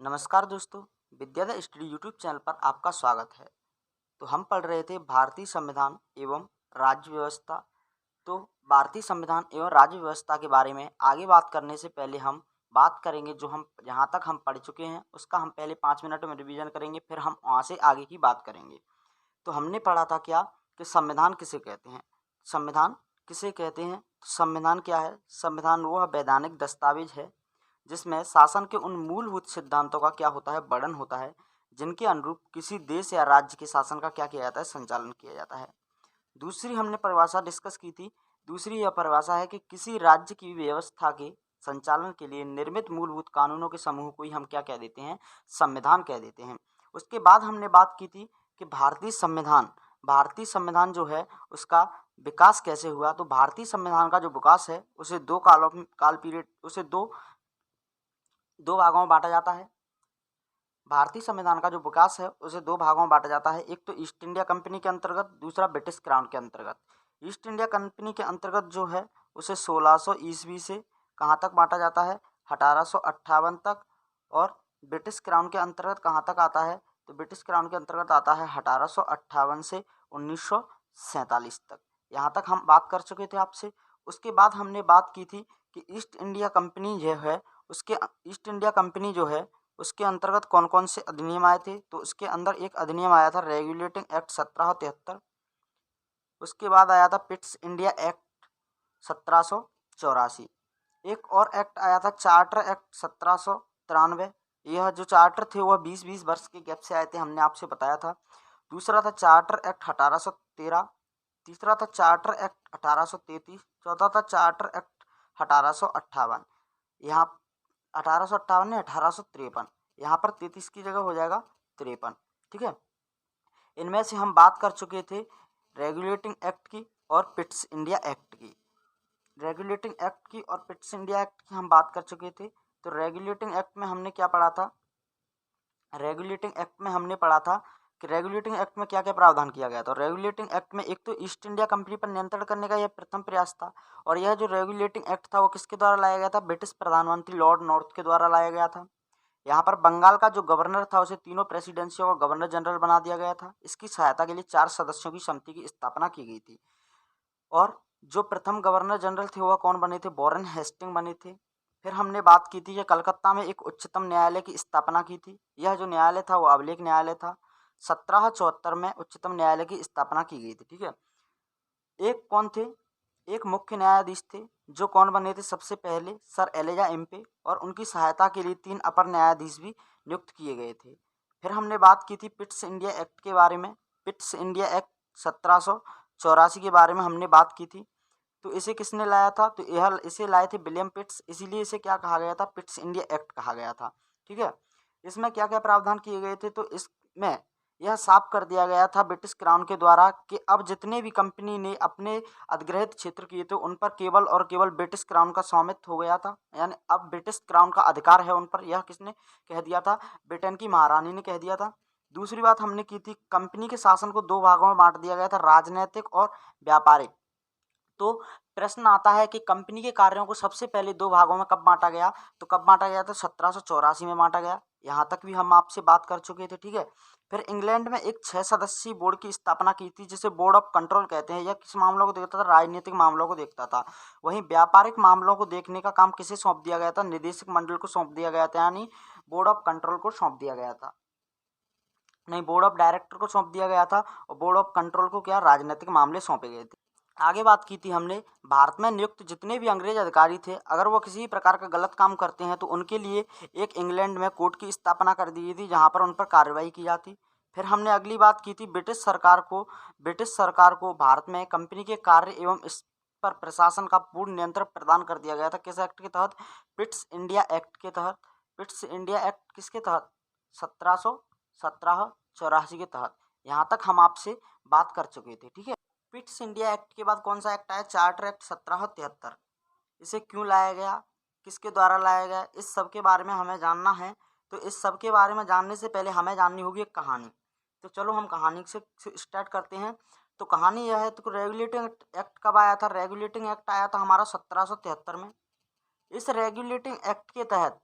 नमस्कार दोस्तों, विद्यालय स्टडी यूट्यूब चैनल पर आपका स्वागत है। तो हम पढ़ रहे थे भारतीय संविधान एवं राज्य व्यवस्था। तो भारतीय संविधान एवं राज्य व्यवस्था के बारे में आगे बात करने से पहले हम बात करेंगे जो हम जहाँ तक हम पढ़ चुके हैं उसका हम पहले 5 मिनट में रिवीजन करेंगे, फिर हम वहाँ से आगे की बात करेंगे। तो हमने पढ़ा था क्या कि संविधान किसे कहते हैं। संविधान किसे कहते हैं? संविधान क्या है? संविधान वह वैधानिक दस्तावेज है जिसमें शासन के उन मूलभूत सिद्धांतों का क्या होता है, वर्णन होता है, जिनके अनुरूप किसी देश या राज्य के शासन का क्या किया जाता है, संचालन किया जाता है। दूसरी हमने परिभाषा डिस्कस की थी। दूसरी यह परिभाषा है कि किसी राज्य की व्यवस्था के संचालन के लिए निर्मित मूलभूत कानूनों के समूह को ही हम क्या कह देते हैं, संविधान कह देते हैं। उसके बाद हमने बात की थी कि भारतीय संविधान जो है उसका विकास कैसे हुआ। तो भारतीय संविधान का जो विकास है उसे दो भागों में बांटा जाता है। भारतीय संविधान का जो विकास है उसे दो भागों में बांटा जाता है। एक तो ईस्ट इंडिया कंपनी के अंतर्गत, दूसरा ब्रिटिश क्राउन के अंतर्गत। ईस्ट इंडिया कंपनी के अंतर्गत जो है उसे 1600 ईस्वी से कहाँ तक बांटा जाता है, 1858 तक। और ब्रिटिश क्राउन के अंतर्गत कहाँ तक आता है, तो ब्रिटिश क्राउन के अंतर्गत आता है 1858 से 1947 तक। यहाँ तक हम बात कर चुके थे आपसे। उसके बाद हमने बात की थी कि ईस्ट इंडिया कंपनी जो है उसके अंतर्गत कौन कौन से अधिनियम आए थे। तो उसके अंदर एक अधिनियम आया था रेगुलेटिंग एक्ट 1773। उसके बाद आया था पिट्स इंडिया एक्ट 1784। एक और एक्ट आया था चार्टर एक्ट 1793। यह जो चार्टर थे वह 20-20 वर्ष के गैप से आए थे, हमने आपसे बताया था। दूसरा था चार्टर एक्ट 1813। तीसरा था चार्टर एक्ट 1833। चौथा था चार्टर एक्ट 1858। यहाँ 1858 ने 1853, यहाँ पर 33 की जगह हो जाएगा 53। ठीक है। इनमें से हम बात कर चुके थे रेगुलेटिंग एक्ट की और पिट्स इंडिया एक्ट की। रेगुलेटिंग एक्ट की और पिट्स इंडिया एक्ट की हम बात कर चुके थे। तो रेगुलेटिंग एक्ट में हमने क्या पढ़ा था, रेगुलेटिंग एक्ट में हमने पढ़ा था कि रेगुलेटिंग एक्ट में क्या क्या प्रावधान किया गया था। रेगुलेटिंग एक्ट में एक तो ईस्ट इंडिया कंपनी पर नियंत्रण करने का यह प्रथम प्रयास था। और यह जो रेगुलेटिंग एक्ट था वो किसके द्वारा लाया गया था, ब्रिटिश प्रधानमंत्री लॉर्ड नॉर्थ के द्वारा लाया गया था। यहाँ पर बंगाल का जो गवर्नर था उसे तीनों प्रेसिडेंसियों का गवर्नर जनरल बना दिया गया था। इसकी सहायता के लिए 4 सदस्यों की समिति की स्थापना की गई थी। और जो प्रथम गवर्नर जनरल थे वह कौन बने थे, वॉरेन हेस्टिंग बने थे। फिर हमने बात की थी कि कलकत्ता में एक उच्चतम न्यायालय की स्थापना की थी। यह जो न्यायालय था वो अभिलेख न्यायालय था। 1774 में उच्चतम न्यायालय की स्थापना की गई थी। ठीक है। एक कौन थे, एक मुख्य न्यायाधीश थे जो कौन बने थे, सबसे पहले सर एलिजा एम्पे। और उनकी सहायता के लिए 3 अपर न्यायाधीश भी नियुक्त किए गए थे। फिर हमने बात की थी पिट्स इंडिया एक्ट के बारे में। पिट्स इंडिया एक्ट 1784 के बारे में हमने बात की थी। तो इसे किसने लाया था, तो यह इसे लाए थे विलियम पिट्स, इसीलिए इसे क्या कहा गया था, पिट्स इंडिया एक्ट कहा गया था। ठीक है। इसमें क्या क्या प्रावधान किए गए थे, तो इसमें यह साफ कर दिया गया था ब्रिटिश क्राउन के द्वारा कि अब जितने भी कंपनी ने अपने अधिग्रहित क्षेत्र किए थे उन पर केवल और केवल ब्रिटिश क्राउन का स्वामित्व हो गया था। यानी अब ब्रिटिश क्राउन का अधिकार है उन पर। यह किसने कह दिया था, ब्रिटेन की महारानी ने कह दिया था। दूसरी बात हमने की थी, कंपनी के शासन को 2 भागों में बांट दिया गया था, राजनैतिक और व्यापारिक। तो प्रश्न आता है कि कंपनी के कार्यों को सबसे पहले 2 भागों में कब बांटा गया, तो कब बांटा गया, तो 1784 में बांटा गया। यहाँ तक भी हम आपसे बात कर चुके थे। ठीक है। फिर इंग्लैंड में एक 6 सदस्यीय बोर्ड की स्थापना की थी जिसे बोर्ड ऑफ कंट्रोल कहते हैं। यह किस मामलों को देखता था, राजनीतिक मामलों को देखता था। वहीं व्यापारिक मामलों को देखने का काम किसे सौंप दिया गया था, निदेशक मंडल को सौंप दिया गया था, यानी बोर्ड ऑफ कंट्रोल को सौंप दिया गया था। नहीं, बोर्ड ऑफ डायरेक्टर को सौंप दिया गया था और बोर्ड ऑफ कंट्रोल को क्या, राजनीतिक मामले सौंपे गए थे। आगे बात की थी हमने, भारत में नियुक्त जितने भी अंग्रेज अधिकारी थे अगर वो किसी प्रकार का गलत काम करते हैं तो उनके लिए एक इंग्लैंड में कोर्ट की स्थापना कर दी थी जहां पर उन पर कार्रवाई की जाती। फिर हमने अगली बात की थी ब्रिटिश सरकार को भारत में कंपनी के कार्य एवं इस पर प्रशासन का पूर्ण नियंत्रण प्रदान कर दिया गया था। किस एक्ट के तहत, पिट्स इंडिया एक्ट के तहत। पिट्स इंडिया एक्ट किसके तहत, 1784 के तहत। यहाँ तक हम आपसे बात कर चुके थे। ठीक है। पिट्स इंडिया एक्ट के बाद कौन सा एक्ट आया, चार्टर एक्ट 1773। इसे क्यों लाया गया, किसके द्वारा लाया गया, इस सब के बारे में हमें जानना है। तो इस सब के बारे में जानने से पहले हमें जाननी होगी एक कहानी। तो चलो हम कहानी से स्टार्ट करते हैं। तो कहानी यह है, तो रेगुलेटिंग एक्ट कब आया था, रेगुलेटिंग एक्ट आया था हमारा 1773 में। इस रेगुलेटिंग एक्ट के तहत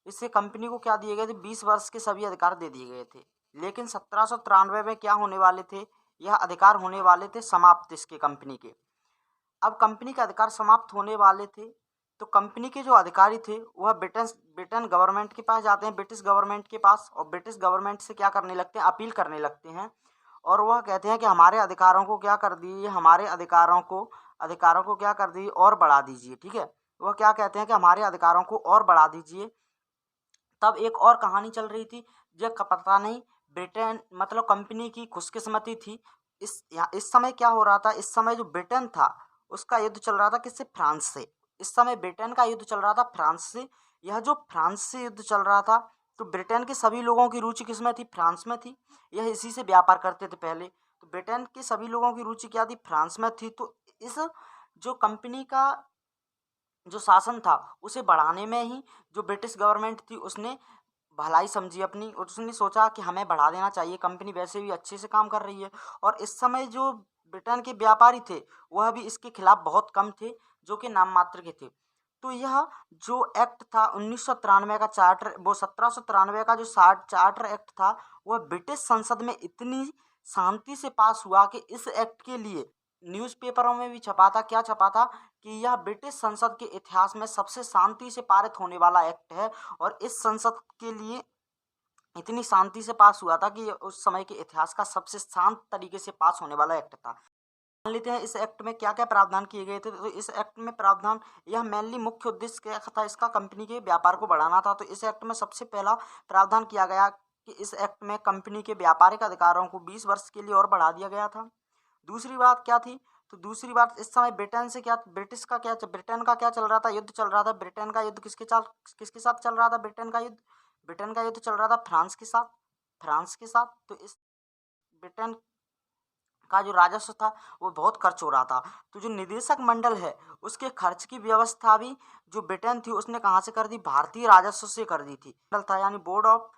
इससे कंपनी को क्या दिए गए थे, 20 वर्ष के सभी अधिकार दे दिए गए थे। लेकिन 1793 में क्या होने वाले थे, यह अधिकार होने वाले थे समाप्त इसके कंपनी के। अब कंपनी के अधिकार समाप्त होने वाले थे, तो कंपनी के जो अधिकारी थे वह ब्रिटेन गवर्नमेंट के पास जाते हैं, ब्रिटिश गवर्नमेंट के पास, और ब्रिटिश गवर्नमेंट से क्या करने लगते हैं, अपील करने लगते हैं। और वह कहते हैं कि हमारे अधिकारों को क्या कर दीजिए, हमारे अधिकारों को क्या कर दीजिए, और बढ़ा दीजिए। ठीक है, वह क्या कहते हैं कि हमारे अधिकारों को और बढ़ा दीजिए। तब एक और कहानी चल रही थी, यह पता नहीं ब्रिटेन मतलब कंपनी की खुशकिस्मती थी। इस समय क्या हो रहा था, इस समय जो ब्रिटेन था उसका युद्ध चल रहा था किससे, फ्रांस से। इस समय ब्रिटेन का युद्ध चल रहा था फ्रांस से। यह जो फ्रांस से युद्ध चल रहा था, तो ब्रिटेन के सभी लोगों की रुचि किसमें थी, फ्रांस में थी। यह इसी से व्यापार करते थे पहले। तो ब्रिटेन के सभी लोगों की रुचि क्या थी, फ्रांस में थी। तो इस जो कंपनी का जो शासन था उसे बढ़ाने में ही जो ब्रिटिश गवर्नमेंट थी उसने भलाई समझी अपनी, और उसने सोचा कि हमें बढ़ा देना चाहिए, कंपनी वैसे भी अच्छे से काम कर रही है। और इस समय जो ब्रिटेन के व्यापारी थे वह भी इसके खिलाफ बहुत कम थे, जो कि नाम मात्र के थे। तो यह जो एक्ट था 1993 का चार्टर, वो 1793 का जो चार्टर एक्ट था, वह ब्रिटिश संसद में इतनी शांति से पास हुआ कि इस एक्ट के लिए न्यूज़पेपरों में भी छपा था, क्या छपा था कि यह ब्रिटिश संसद के इतिहास में सबसे शांति से पारित होने वाला एक्ट है। और इस संसद के लिए इतनी शांति से पास हुआ था कि ये उस समय के इतिहास का सबसे शांत तरीके से पास होने वाला एक्ट था। मान लेते हैं इस एक्ट में क्या क्या प्रावधान किए गए थे। तो इस एक्ट में प्रावधान, यह मेनली मुख्य उद्देश्य क्या था इसका, कंपनी के व्यापार को बढ़ाना था। तो इस एक्ट में सबसे पहला प्रावधान किया गया कि इस एक्ट में कंपनी के व्यापारिक अधिकारों को 20 वर्ष के लिए और बढ़ा दिया गया था। दूसरी बात क्या थी, तो दूसरी बात, इस समय ब्रिटेन से क्या, ब्रिटेन का क्या चल रहा था, युद्ध चल रहा था। ब्रिटेन का युद्ध किसके साथ चल रहा था, ब्रिटेन का युद्ध चल रहा था फ्रांस के साथ। तो इस ब्रिटेन का जो राजस्व था वो बहुत खर्च हो रहा था। तो जो निदेशक मंडल है उसके खर्च की व्यवस्था भी जो ब्रिटेन थी उसने कहाँ से कर दी, भारतीय राजस्व से कर दी थी। मंडल था यानी बोर्ड ऑफ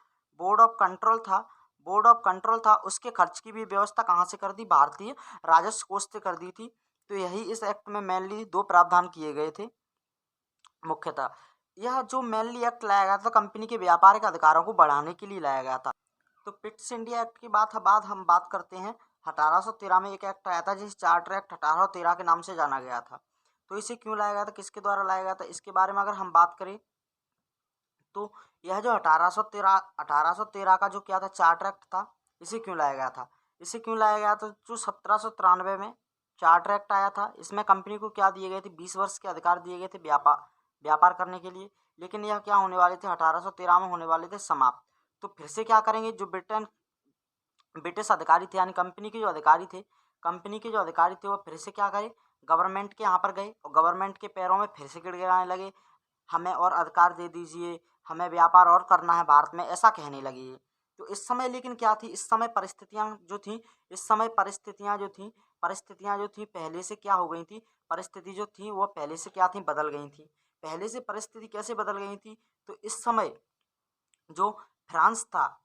कंट्रोल था, उसके खर्च की भी व्यवस्था कहाँ से कर दी, भारतीय राजस्व कोष से कर दी थी। तो यही इस एक्ट में मेनली दो प्रावधान किए गए थे मुख्यतः। यह जो मेनली एक्ट लाया गया था कंपनी के व्यापारिक अधिकारों को बढ़ाने के लिए लाया गया था। तो पिट्स इंडिया एक्ट की बाद हम बात करते हैं। 1813 में एक एक्ट आया था जिसे चार्टर एक्ट 1813 के नाम से जाना गया था। तो इसे क्यों लाया गया था, किसके द्वारा लाया गया था, इसके बारे में अगर हम बात करें तो यह जो 1813 का जो क्या था चार्टर एक्ट था, इसे क्यों लाया गया था, तो जो 1793 में चार्टर एक्ट आया था, इसमें कंपनी को क्या दिए गए थे, 20 वर्ष के अधिकार दिए गए थे व्यापार करने के लिए। लेकिन यह क्या होने वाले थे, 1813 में होने वाले थे समाप्त। तो फिर से क्या करेंगे, जो ब्रिटिश अधिकारी थे यानी कंपनी के जो अधिकारी थे वो फिर से क्या करे, गवर्नमेंट के यहाँ पर गए और गवर्नमेंट के पैरों में फिर से गिड़गिड़ाने लगे, हमें और अधिकार दे दीजिए, हमें व्यापार और करना है भारत में, ऐसा कहने लगे ये। तो इस समय लेकिन क्या थी, इस समय परिस्थितियाँ जो थी पहले से क्या हो गई थी, परिस्थिति जो थी वो पहले से क्या थी, बदल गई थी। पहले से परिस्थिति कैसे बदल गई थी, तो इस समय जो फ्रांस था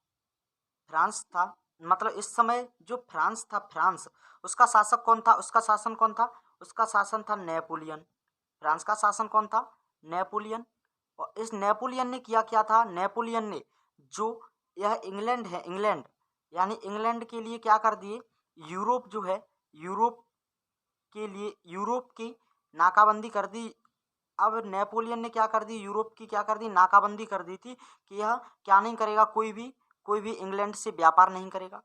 मतलब इस समय जो फ्रांस उसका शासक कौन था, उसका शासन था नेपोलियन। फ्रांस का शासन कौन था, नेपोलियन। और इस नेपोलियन ने किया क्या था, नेपोलियन ने जो यह इंग्लैंड है, इंग्लैंड के लिए क्या कर दिए, यूरोप की नाकाबंदी कर दी। अब नेपोलियन ने क्या कर दी, यूरोप की क्या कर दी, नाकाबंदी कर दी थी कि यह क्या नहीं करेगा, कोई भी इंग्लैंड से व्यापार नहीं करेगा,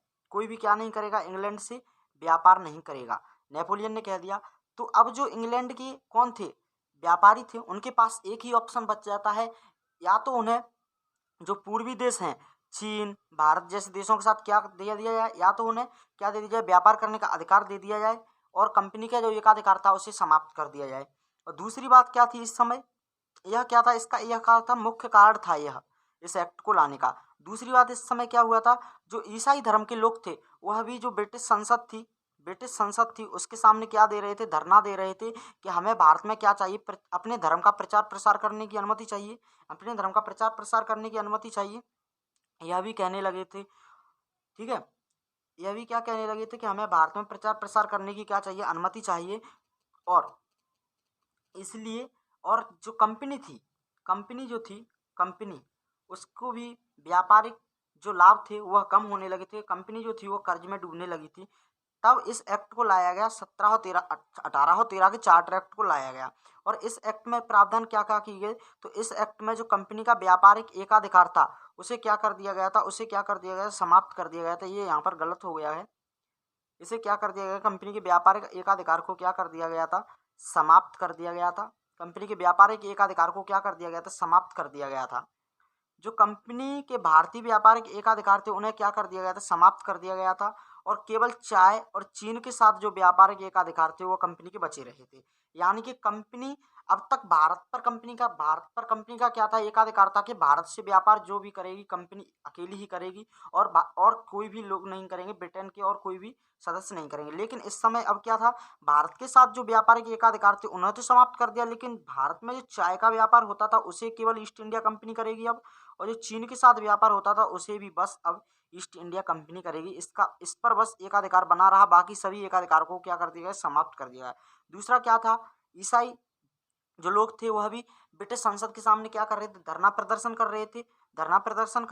इंग्लैंड से व्यापार नहीं करेगा, नेपोलियन ने कह दिया। तो अब जो इंग्लैंड के कौन थे, व्यापारी थे, उनके पास एक ही ऑप्शन बच जाता है, या तो उन्हें जो पूर्वी देश हैं, चीन भारत जैसे देशों के साथ क्या दे दिया जाए, या तो उन्हें क्या दे दिया जाए, व्यापार करने का अधिकार दे दिया जाए और कंपनी का जो एकाधिकार था उसे समाप्त कर दिया जाए। और दूसरी बात क्या थी इस समय, यह क्या था, यह क्या था, मुख्य कारण था यह इस एक्ट को लाने का। दूसरी बात, इस समय क्या हुआ था, जो ईसाई धर्म के लोग थे वह भी जो ब्रिटिश संसद थी उसके सामने क्या दे रहे थे, धरना दे रहे थे कि हमें भारत में क्या चाहिए, अपने धर्म का प्रचार प्रसार करने की अनुमति चाहिए, यह भी कहने लगे थे। ठीक है, यह भी क्या कहने लगे थे कि हमें भारत में प्रचार प्रसार करने की क्या चाहिए, अनुमति चाहिए। और इसलिए, और जो कंपनी थी, कंपनी उसको भी व्यापारिक जो लाभ थे वह कम होने लगे थे, कंपनी जो थी वो कर्ज में डूबने लगी थी। तब इस एक्ट को लाया गया, 18 और 13 के चार्टर एक्ट को लाया गया। और इस एक्ट में प्रावधान क्या क्या किए गए, तो इस एक्ट में जो कंपनी का व्यापारिक एकाधिकार था उसे क्या कर दिया गया था, उसे क्या कर दिया गया, समाप्त कर दिया गया था। ये यहाँ पर गलत हो गया है, इसे क्या कर दिया गया, कंपनी के व्यापारिक एकाधिकार को क्या कर दिया गया था, समाप्त कर दिया गया था। कंपनी के व्यापारिक एकाधिकार को क्या कर दिया गया था, समाप्त कर दिया गया था। जो कंपनी के भारतीय व्यापारिक एकाधिकार थे उन्हें क्या कर दिया गया था, समाप्त कर दिया गया था। और केवल चाय और चीन के साथ जो व्यापारिक एकाधिकार थे वो कंपनी के बचे रहे थे। यानी कि कंपनी अब तक भारत पर कंपनी का क्या था, एकाधिकार था कि भारत से व्यापार जो भी करेगी कंपनी अकेली ही करेगी, और कोई भी लोग नहीं करेंगे, ब्रिटेन के और कोई भी सदस्य नहीं करेंगे। लेकिन इस समय अब क्या था, भारत के साथ जो व्यापारिक एकाधिकार थे उन्हें तो समाप्त कर दिया, लेकिन भारत में जो चाय का व्यापार होता था उसे केवल ईस्ट इंडिया कंपनी करेगी अब। और जो चीन के साथ व्यापार होता था उसे भी बस अब ईस्ट इंडिया कंपनी करेगी। इस पर बस एकाधिकार बना रहा, बाकी सभी एकाधिकार को क्या कर दिया गया, समाप्त कर दिया गया। दूसरा क्या था, ईसाई जो लोग थे वह भी ब्रिटिश संसद के सामने क्या कर रहे थे, धरना प्रदर्शन कर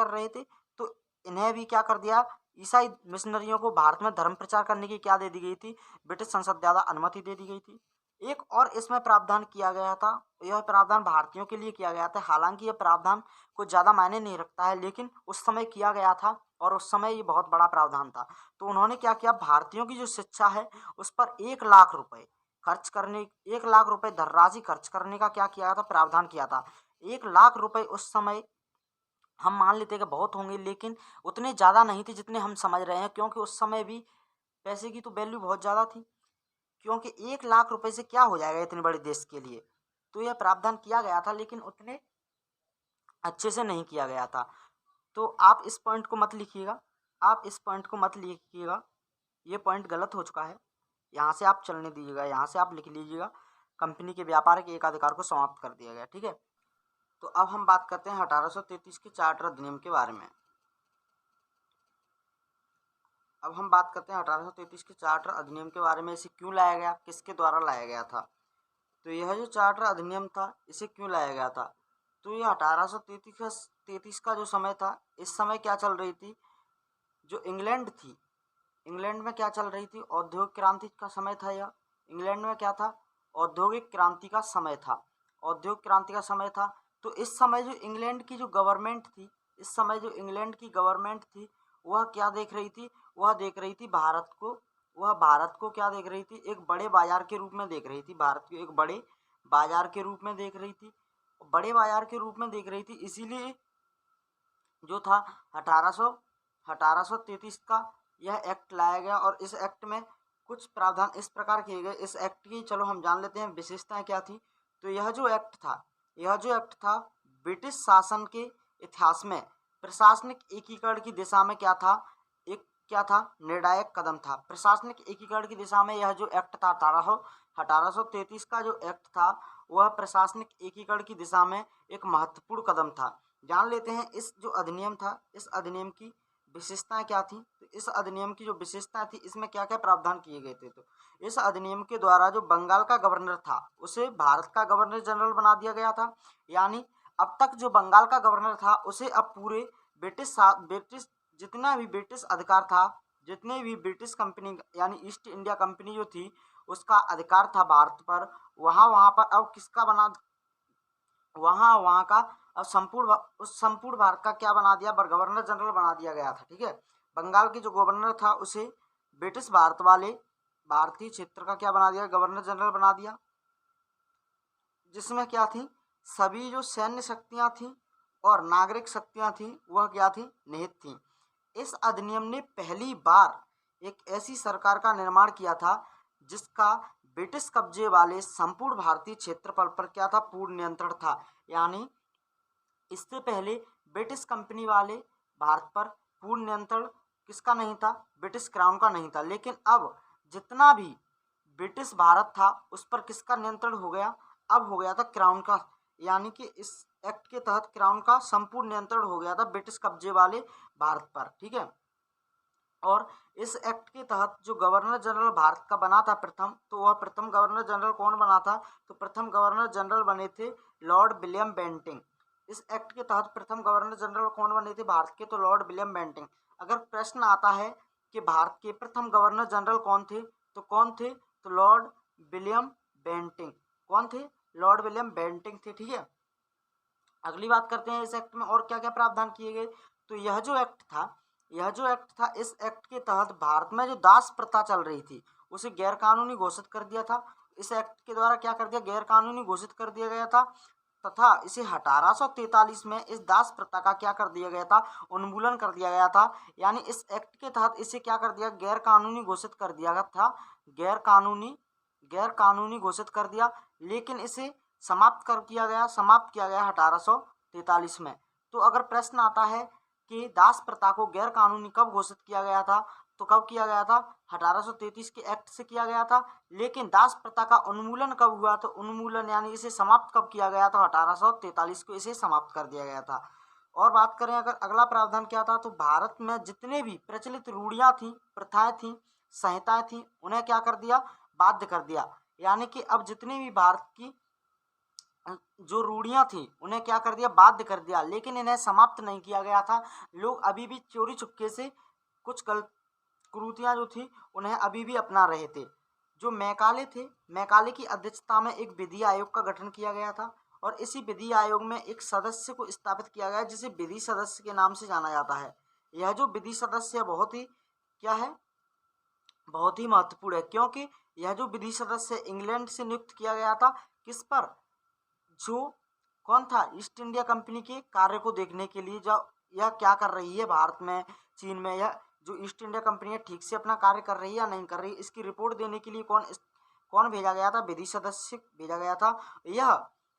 रहे थे। तो इन्हें भी क्या कर दिया, ईसाई मिशनरियों को भारत में धर्म प्रचार करने की क्या दे दी गई थी, ब्रिटिश संसद द्वारा अनुमति दे दी गई थी। एक और इसमें प्रावधान किया गया था, यह प्रावधान भारतीयों के लिए किया गया था। हालांकि यह प्रावधान को ज़्यादा मायने नहीं रखता है, लेकिन उस समय किया गया था और उस समय ये बहुत बड़ा प्रावधान था। तो उन्होंने क्या किया, भारतीयों की जो शिक्षा है उस पर 1 लाख रुपए खर्च करने, 1 लाख रुपए धनराशि खर्च करने का क्या किया था, प्रावधान किया था। 1 लाख रुपए उस समय हम मान लेते हैं कि बहुत होंगे, लेकिन उतने ज़्यादा नहीं थे जितने हम समझ रहे हैं, क्योंकि उस समय भी पैसे की तो वैल्यू बहुत ज़्यादा थी। क्योंकि 1 लाख रुपए से क्या हो जाएगा इतने बड़े देश के लिए। तो यह प्रावधान किया गया था, लेकिन उतने अच्छे से नहीं किया गया था। तो आप इस पॉइंट को मत लिखिएगा, ये पॉइंट गलत हो चुका है। यहाँ से आप चलने दीजिएगा, यहाँ से आप लिख लीजिएगा, कंपनी के व्यापार के एकाधिकार को समाप्त कर दिया गया। ठीक है, तो अब हम बात करते हैं 1833 के चार्टर अधिनियम के बारे में। अब हम बात करते हैं 1833 के चार्टर अधिनियम के बारे में। इसे क्यों लाया गया, किसके द्वारा लाया गया था। तो यह जो चार्टर अधिनियम था इसे क्यों लाया गया था, तो यह 1833 का जो समय था, इस समय क्या चल रही थी, जो इंग्लैंड थी, इंग्लैंड में क्या चल रही थी, औद्योगिक क्रांति का समय था। यह इंग्लैंड में क्या था, औद्योगिक क्रांति का समय था, औद्योगिक क्रांति का समय था। तो इस समय जो इंग्लैंड की जो गवर्नमेंट थी, इस समय जो इंग्लैंड की गवर्नमेंट थी वह क्या देख रही थी, वह देख रही थी भारत को, वह भारत को क्या देख रही थी, एक बड़े बाजार के रूप में देख रही थी, भारत को एक बड़े बाजार के रूप में देख रही थी, बड़े बाजार के रूप में देख रही थी। इसीलिए जो था 1833 का यह एक्ट लाया गया। और इस एक्ट में कुछ प्रावधान इस प्रकार किए गए। इस एक्ट की चलो हम जान लेते हैं विशेषताएं क्या थी। तो यह जो एक्ट था ब्रिटिश शासन के इतिहास में प्रशासनिक एकीकरण की दिशा में क्या था, एक क्या था, निर्णायक कदम था। प्रशासनिक एकीकरण की दिशा में यह जो एक्ट था 1833 का जो एक्ट था वह प्रशासनिक एकीकरण की दिशा में एक महत्वपूर्ण कदम था। जान लेते हैं इस जो अधिनियम था, इस अधिनियम की विशेषताएं क्या थी। तो इस अधिनियम की जो विशेषताएं थी, इसमें क्या क्या प्रावधान किए गए थे। तो इस अधिनियम के द्वारा जो बंगाल का गवर्नर था उसे भारत का गवर्नर जनरल बना दिया गया था। यानी अब तक जो बंगाल का गवर्नर था उसे अब पूरे ब्रिटिश जितना भी ब्रिटिश अधिकार था, जितने भी ब्रिटिश कंपनी यानी ईस्ट इंडिया कंपनी जो थी उसका अधिकार था भारत पर, वहाँ पर अब किसका बना, वहाँ का अब संपूर्ण भारत का क्या बना दिया, गवर्नर जनरल बना दिया गया था। ठीक है, बंगाल के जो गवर्नर था उसे ब्रिटिश भारत वाले भारतीय क्षेत्र का क्या बना दिया, गवर्नर जनरल बना दिया। जिसमें क्या थी, सभी जो सैन्य शक्तियां थी और नागरिक शक्तियां थी वह क्या थी, निहित थी। इस अधिनियम ने पहली बार एक ऐसी सरकार का निर्माण किया था जिसका ब्रिटिश कब्जे वाले संपूर्ण भारतीय क्षेत्रफल पर क्या था, पूर्ण नियंत्रण था। यानी इससे पहले ब्रिटिश कंपनी वाले भारत पर पूर्ण नियंत्रण किसका नहीं था, ब्रिटिश क्राउन का नहीं था। लेकिन अब जितना भी ब्रिटिश भारत था उस पर किसका नियंत्रण हो गया, अब हो गया था क्राउन का। यानी कि इस एक्ट के तहत क्राउन का संपूर्ण नियंत्रण हो गया था ब्रिटिश कब्जे वाले भारत पर। ठीक है, और इस एक्ट के तहत जो गवर्नर जनरल भारत का बना था प्रथम, तो वह प्रथम गवर्नर जनरल कौन बना था, तो प्रथम गवर्नर जनरल बने थे लॉर्ड विलियम बेंटिंग। इस एक्ट के तहत प्रथम गवर्नर जनरल कौन बने थे भारत के? तो लॉर्ड विलियम बेंटिंग। अगर प्रश्न आता है कि भारत के प्रथम गवर्नर जनरल कौन थे, तो कौन थे? तो लॉर्ड विलियम बेंटिंग। कौन थे? लॉर्ड विलियम बेंटिंग थे। ठीक है, अगली बात करते हैं इस एक्ट में और क्या क्या प्रावधान किए गए। तो यह जो एक्ट था, इस एक्ट के तहत भारत में जो दास प्रथा चल रही थी उसे गैर कानूनी घोषित कर दिया था। इस एक्ट के द्वारा क्या कर दिया? गैर कानूनी घोषित कर दिया गया था, तथा इसे 1843 में इस दास प्रथा का क्या कर दिया गया था? उन्मूलन कर दिया गया था। यानी इस एक्ट के तहत इसे क्या कर दिया? गैर कानूनी घोषित कर दिया गया था, गैर कानूनी घोषित कर दिया, लेकिन इसे समाप्त किया गया 1843 में। तो अगर प्रश्न आता है कि दास प्रथा को गैर कानूनी कब घोषित किया गया था, तो कब किया गया था? 1833 के एक्ट से किया गया था। लेकिन दास प्रथा का उन्मूलन कब हुआ? तो उन्मूलन यानी इसे समाप्त कब किया गया था? 1843 को इसे समाप्त कर दिया गया था। और बात करें अगर अगला प्रावधान क्या था, तो भारत में जितने भी प्रचलित रूढ़ियां थी, प्रथाएं थी, संहिताएं थी, उन्हें क्या कर दिया? बाध्य कर दिया। यानी कि अब जितनी भी भारत की जो रूढ़ियां थी उन्हें क्या कर दिया? बाध्य कर दिया, लेकिन इन्हें समाप्त नहीं किया गया था। लोग अभी भी चोरी चुपके से कुछ कुरीतियां जो थी उन्हें अभी भी अपना रहे थे। जो मैकाले थे, मैकाले की अध्यक्षता में एक विधि आयोग का गठन किया गया था, और इसी विधि आयोग में एक सदस्य को स्थापित किया गया जिसे विधि सदस्य के नाम से जाना जाता है। यह जो विधि सदस्य बहुत ही क्या है? बहुत ही महत्वपूर्ण है, क्योंकि यह जो विधि सदस्य इंग्लैंड से नियुक्त किया गया था, किस पर? जो कौन था? ईस्ट इंडिया कंपनी के कार्य को देखने के लिए, जो यह क्या कर रही है भारत में, चीन में, यह जो ईस्ट इंडिया कंपनी है ठीक से अपना कार्य कर रही है या नहीं कर रही, इसकी रिपोर्ट देने के लिए कौन भेजा गया था? विधि सदस्य भेजा गया था। यह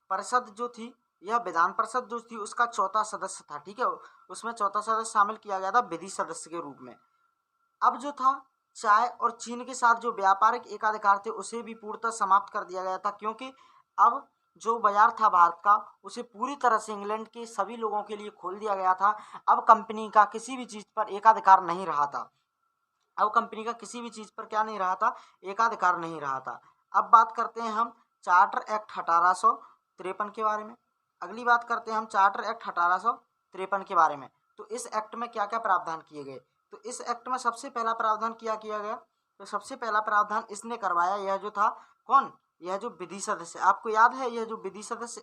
परिषद जो थी, यह विधान परिषद जो थी उसका चौथा सदस्य था। ठीक है, उसमें चौथा सदस्य शामिल किया गया था विधि सदस्य के रूप में। अब जो था चाय और चीन के साथ जो व्यापारिक एकाधिकार थे उसे भी पूर्णतः समाप्त कर दिया गया था, क्योंकि अब जो बाजार था भारत का उसे पूरी तरह से इंग्लैंड के सभी लोगों के लिए खोल दिया गया था। अब कंपनी का किसी भी चीज पर एकाधिकार नहीं रहा था। अब कंपनी का किसी भी चीज पर क्या नहीं रहा था? एकाधिकार नहीं रहा था। अब बात करते हैं हम चार्टर एक्ट 1853 के बारे में। अगली बात करते हैं हम चार्टर एक्ट 1853 के बारे में। तो इस एक्ट में क्या क्या प्रावधान किए गए? तो इस एक्ट में सबसे पहला प्रावधान क्या किया गया? तो सबसे पहला प्रावधान इसने करवाया, यह जो था कौन? यह जो विधि सदस्य, आपको याद है यह जो विधि सदस्य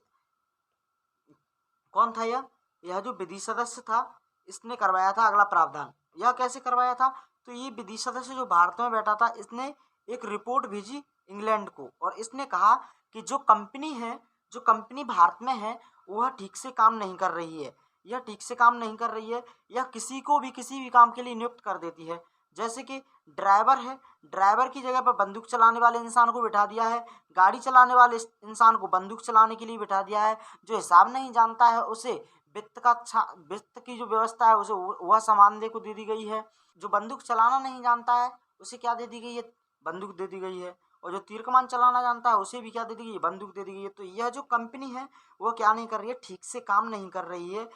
कौन था? यह जो विधि सदस्य था इसने करवाया था अगला प्रावधान। यह कैसे करवाया था? तो ये विधि सदस्य जो भारत में बैठा था, इसने एक रिपोर्ट भेजी इंग्लैंड को, और इसने कहा कि जो कंपनी भारत में है वह ठीक से काम नहीं कर रही है, यह ठीक से काम नहीं कर रही है, यह किसी को भी किसी भी काम के लिए नियुक्त कर देती है। जैसे कि ड्राइवर है, ड्राइवर की जगह पर बंदूक चलाने वाले इंसान को बिठा दिया है, गाड़ी चलाने वाले इंसान को बंदूक चलाने के लिए बिठा दिया है, जो हिसाब नहीं जानता है उसे वित्त की जो व्यवस्था है उसे वह सामान को दे दी गई है। जो बंदूक चलाना नहीं जानता है उसे क्या दे दी गई है? बंदूक दे दी गई है। और जो तीर कमान चलाना जानता है उसे भी क्या दे दी गई है? बंदूक दे दी गई है। तो यह जो कंपनी है वह क्या नहीं कर रही है? ठीक से काम नहीं कर रही है,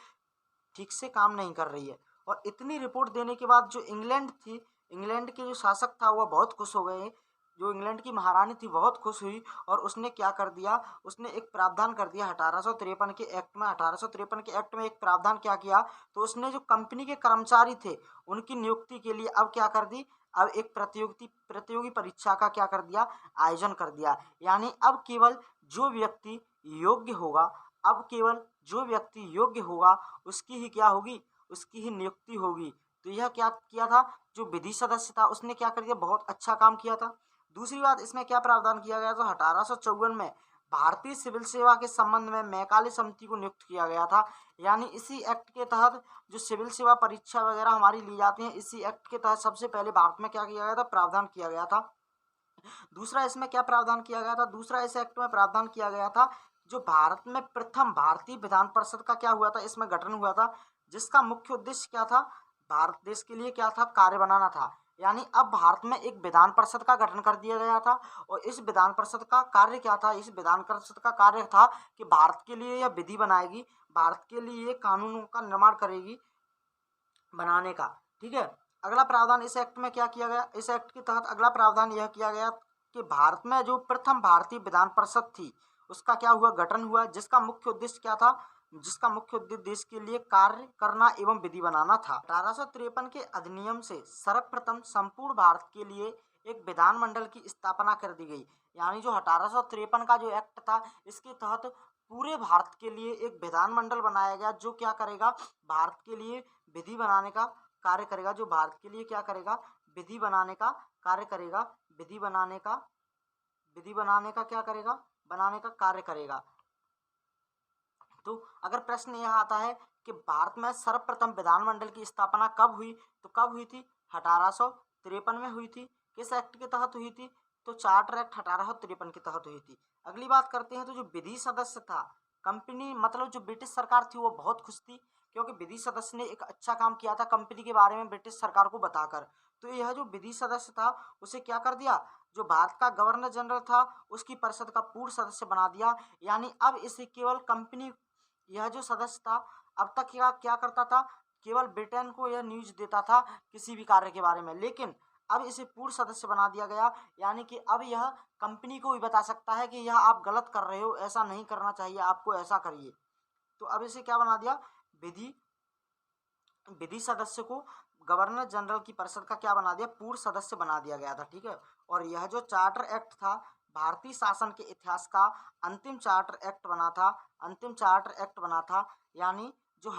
ठीक से काम नहीं कर रही है। और इतनी रिपोर्ट देने के बाद जो इंग्लैंड थी, इंग्लैंड के जो शासक था वह बहुत खुश हो गए, जो इंग्लैंड की महारानी थी बहुत खुश हुई, और उसने क्या कर दिया? उसने एक प्रावधान कर दिया 1853 के एक्ट में। 1853 के एक्ट में एक प्रावधान क्या किया? तो उसने जो कंपनी के कर्मचारी थे उनकी नियुक्ति के लिए अब क्या कर दी? अब एक प्रतियोगी परीक्षा का क्या कर दिया? आयोजन कर दिया। यानी अब केवल जो व्यक्ति योग्य होगा, अब केवल जो व्यक्ति योग्य होगा उसकी ही क्या होगी? उसकी ही नियुक्ति होगी। तो यह क्या किया था? जो विधि सदस्य था उसने क्या कर दिया? बहुत अच्छा काम किया था। दूसरी बात, इसमें क्या प्रावधान किया गया? तो 1854 में भारतीय सिविल सेवा के संबंध में मैकाले समिति को नियुक्त किया गया था। यानी इसी एक्ट के तहत जो सिविल सेवा परीक्षा वगैरह हमारी ली जाती है, इसी एक्ट के तहत सबसे पहले भारत में क्या किया गया था? प्रावधान किया गया था। दूसरा इसमें क्या प्रावधान किया गया था? दूसरा इस एक्ट में प्रावधान किया गया था, जो भारत में प्रथम भारतीय विधान परिषद का क्या हुआ था? इसमें गठन हुआ था, जिसका मुख्य उद्देश्य क्या था? भारत देश के लिए क्या था? कार्य बनाना था। यानी अब भारत में एक विधान परिषद का गठन कर दिया गया था, और इस विधान परिषद का कार्य क्या था? इस विधान परिषद का कार्य था कि भारत के लिए यह विधि बनाएगी, भारत के लिए कानूनों का निर्माण करेगी बनाने का। ठीक है, अगला प्रावधान इस एक्ट में क्या किया गया? इस एक्ट के तहत अगला प्रावधान यह किया गया कि भारत में जो प्रथम भारतीय विधान परिषद थी उसका क्या हुआ? गठन हुआ, जिसका मुख्य उद्देश्य क्या था? जिसका मुख्य उद्देश्य देश के लिए कार्य करना एवं विधि बनाना था। 1853 के अधिनियम से सर्वप्रथम संपूर्ण भारत के लिए एक विधानमंडल की स्थापना कर दी गई। यानी जो 1853 का जो एक्ट था, इसके तहत पूरे भारत के लिए एक विधानमंडल बनाया गया, जो क्या करेगा, भारत के लिए विधि बनाने का कार्य करेगा। जो भारत के लिए क्या करेगा, विधि बनाने का कार्य करेगा। विधि बनाने का क्या करेगा, बनाने का कार्य करेगा। तो अगर प्रश्न यह आता है कि भारत में सर्वप्रथम विधानमंडल की स्थापना कब हुई, तो कब हुई थी, 1853 में हुई थी। किस एक्ट के तहत हुई थी, तो चार्टर एक्ट 1853 के तहत हुई थी। अगली बात करते हैं, तो जो विधि सदस्य था, कंपनी मतलब जो ब्रिटिश सरकार थी वो बहुत खुश थी, क्योंकि विधि सदस्य ने एक अच्छा काम किया था कंपनी के बारे में ब्रिटिश सरकार को बताकर। तो यह जो विधि सदस्य था उसे क्या कर दिया, जो भारत का गवर्नर जनरल था उसकी परिषद का पूर्ण सदस्य बना दिया। यानी अब इसे केवल कंपनी, यह जो सदस्य था अब तक क्या करता था, केवल ब्रिटेन को यह न्यूज देता था किसी भी कार्य के बारे में, लेकिन अब इसे पूर्ण सदस्य बना दिया गया। यानी कि अब यह कंपनी को भी बता सकता है कि यह आप गलत कर रहे हो, ऐसा नहीं करना चाहिए, आपको ऐसा करिए। तो अब इसे क्या बना दिया, विधि सदस्य को गवर्नर जनरल की परिषद का क्या बना दिया, पूर्ण सदस्य बना दिया गया था। ठीक है। और यह जो चार्टर एक्ट था भारतीय शासन के इतिहास का अंतिम चार्टर एक्ट बना था। यानी जो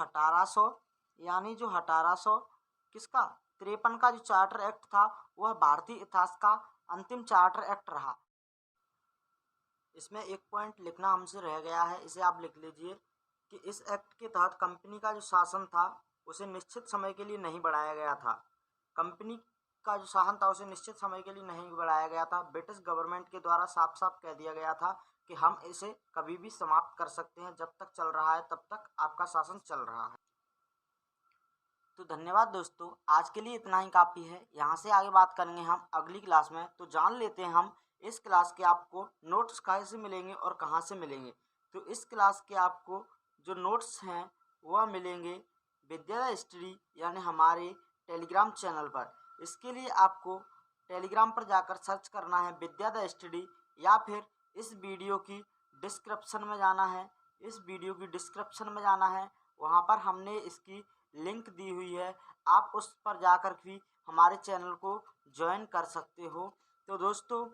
1800 किसका 53 का जो चार्टर एक्ट था वह भारतीय इतिहास का अंतिम चार्टर एक्ट रहा। इसमें एक पॉइंट लिखना हमसे रह गया है, इसे आप लिख लीजिए कि इस एक्ट के तहत कंपनी का जो शासन था उसे निश्चित समय के लिए नहीं बढ़ाया गया था। कंपनी का जो शासन था उसे निश्चित समय के लिए नहीं बढ़ाया गया था। ब्रिटिश गवर्नमेंट के द्वारा साफ साफ कह दिया गया था कि हम इसे कभी भी समाप्त कर सकते हैं, जब तक चल रहा है तब तक आपका शासन चल रहा है। तो धन्यवाद दोस्तों, आज के लिए इतना ही काफ़ी है। यहाँ से आगे बात करेंगे हम अगली क्लास में। तो जान लेते हैं हम इस क्लास के आपको नोट्स कहाँ से मिलेंगे और कहाँ से मिलेंगे। तो इस क्लास के आपको जो नोट्स हैं वह मिलेंगे विद्या द स्टडी यानी हमारे टेलीग्राम चैनल पर। इसके लिए आपको टेलीग्राम पर जाकर सर्च करना है विद्या द स्टडी, या फिर इस वीडियो की डिस्क्रिप्शन में जाना है। वहाँ पर हमने इसकी लिंक दी हुई है, आप उस पर जाकर भी हमारे चैनल को ज्वाइन कर सकते हो। तो दोस्तों,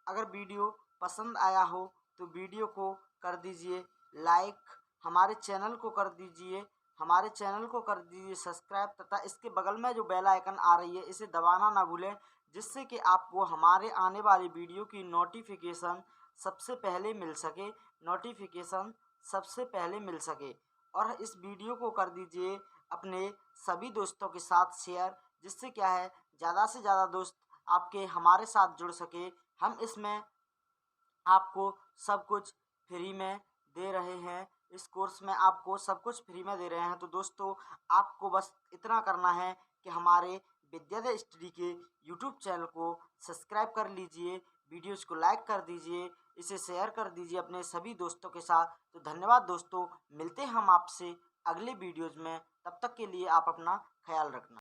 अगर वीडियो पसंद आया हो तो वीडियो को कर दीजिए लाइक, हमारे चैनल को कर दीजिए सब्सक्राइब, तथा इसके बगल में जो बेल आइकन आ रही है इसे दबाना ना भूलें, जिससे कि आपको हमारे आने वाली वीडियो की नोटिफिकेशन सबसे पहले मिल सके। और इस वीडियो को कर दीजिए अपने सभी दोस्तों के साथ शेयर, जिससे क्या है ज़्यादा से ज़्यादा दोस्त आपके हमारे साथ जुड़ सके। हम इसमें आपको सब कुछ फ्री में दे रहे हैं, इस कोर्स में आपको सब कुछ फ्री में दे रहे हैं। तो दोस्तों, आपको बस इतना करना है कि हमारे विद्या द स्टडी के यूट्यूब चैनल को सब्सक्राइब कर लीजिए, वीडियोज़ को लाइक कर दीजिए, इसे शेयर कर दीजिए अपने सभी दोस्तों के साथ। तो धन्यवाद दोस्तों, मिलते हैं हम आपसे अगले वीडियोज़ में। तब तक के लिए आप अपना ख्याल रखना।